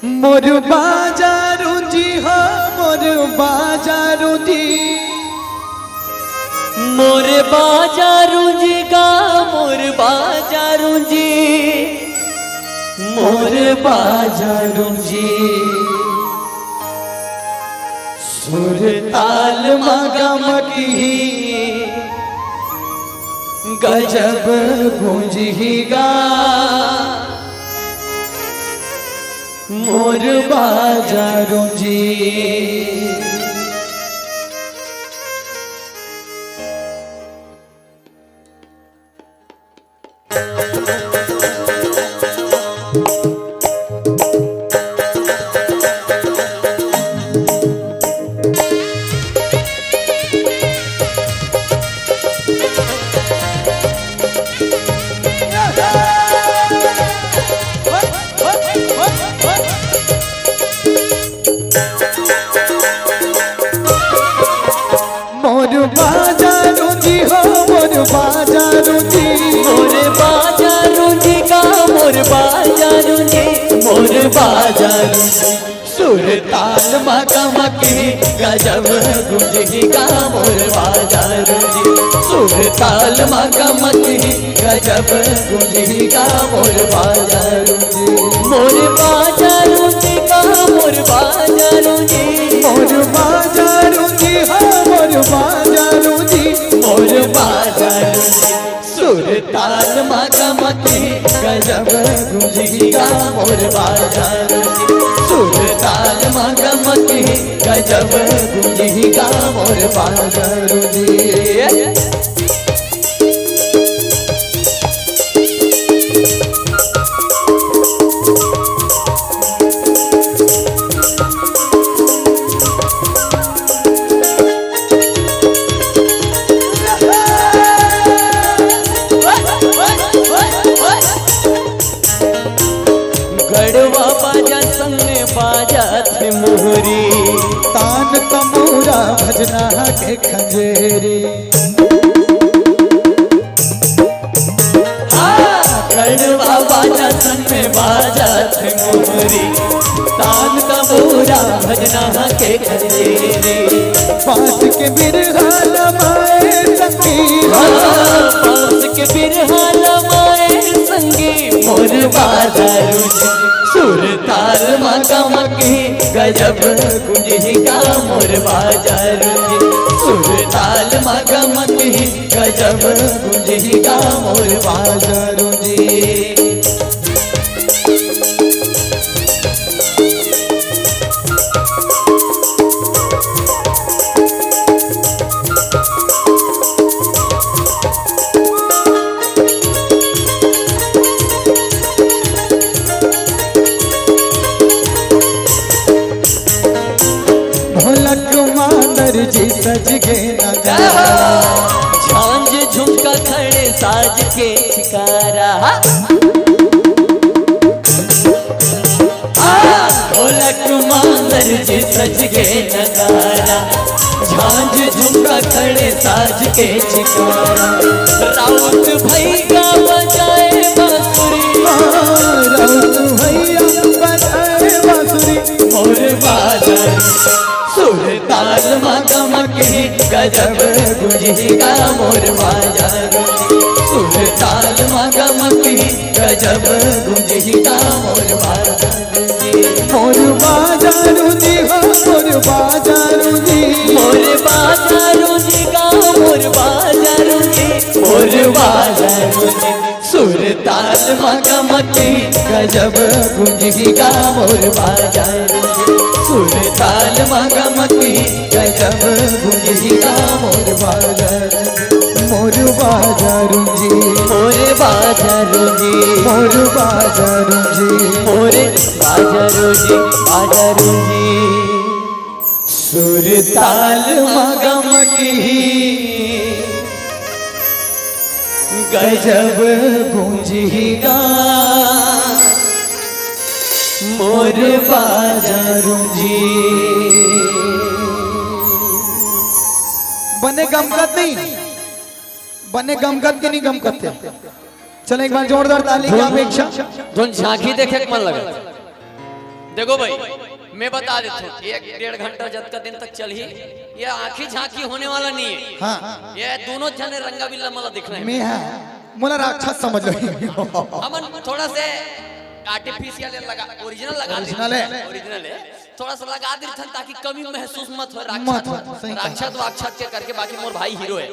मोर बाजारू जी हो मोर बाजारू जी मोर बाजारू जी गा मोर बाजारू जी मोर बाजारू जी सुर ताल मगमकी गजब गूंजीगा मोर बाजारू जी। मोर बाजारू जी हो मोर बाजारू जी मोर बाजारू जी गा मोर बाजारू जी मोर बाजारू जी सुर ताल मगमकी गजब गूंजेगा मोर बाजारू जी सुर ताल मगमकी गजब गूंजेगा मोर बाजारू जी मोर बाजारू जी गा मोर बाजारू जी मोर बाजारू जी हो मोर बाजारू जी मोर बाजारू जी सुर ताल मगमकी गजब गूंजेगा मोर बाजारू जी सुर ताल मगमकी गजब गूंजेगा मोर बाजारू जी। गढ़वा बाजा संग बाजा थे मोहरी तान तमूरा भजना के खंजेरी गढ़वा बाजा संग बाजा थे मोहरी तान तमूरा भजना के खंजेरी पास के बिरहा लमाए संगी पास के बिरहा लमाए संगी मोर बाजारू जी सुर ताल मगमकी गजब गूंजेगा मोर बाजारू जी सुर ताल मगमकी गजब गूंजेगा मोर बाजारू जी। ढोलक मांदर जी सज के नगारा झांझ झुमका खड़े साज के शिकारा ढोलक मांदर जी सज के नगारा झांझ झुमका खड़े साज के शिकारा राउत भैया बजाए बांसुरी राउत भैया बजाए बांसुरी मोर बाजारू सुर ताल मगमकी गजब गूंजेगा मोर बाजारू जी सुर ताल मगमकी गजब गूंजेगा मोर बाजारू जी मोर बाजारू जी हो मोर बाजारू जी मोर बाजारू जी गा मोर बाजारू जी मोर बाजारू जी सुर ताल मगमकी गजब गूंजेगा मोर बाजारू जी सुर ताल मगमकी गजब गूंजेगा मोर बाजारू मोर बाजारू जी मोर बाजारू जी मोर बाजारू जी मोर बाजारू जी बाजारू जी सुर ताल मगमकी गजब गूंजेगा मोर बाजारू जी। बने गमगत नहीं बने गमगत के नहीं गमगत चलो एक बार जोरदार ताली की अपेक्षा धुन झांकी देखे मन लगा देखो भाई मैं बता देता हूँ, 1-1.5 घंटा जब का दिन तक चल ही ये आंखी झांकी होने वाला नहीं है। हाँ ये दोनों जने रंगा बिल्ला मला दिखना है। मैं है मोला राक्षस समझ लो हमन थोड़ा से आर्टिफिशियल लगा, ओरिजिनल लगा ओरिजिनल है। ओरिजिनल है, थोड़ा सा लगा देते ताकि कमी महसूस मत हो। मत हो, सही कहा। राक्षस वाक्षस के करके, बाकी मोर भाई हीरो है।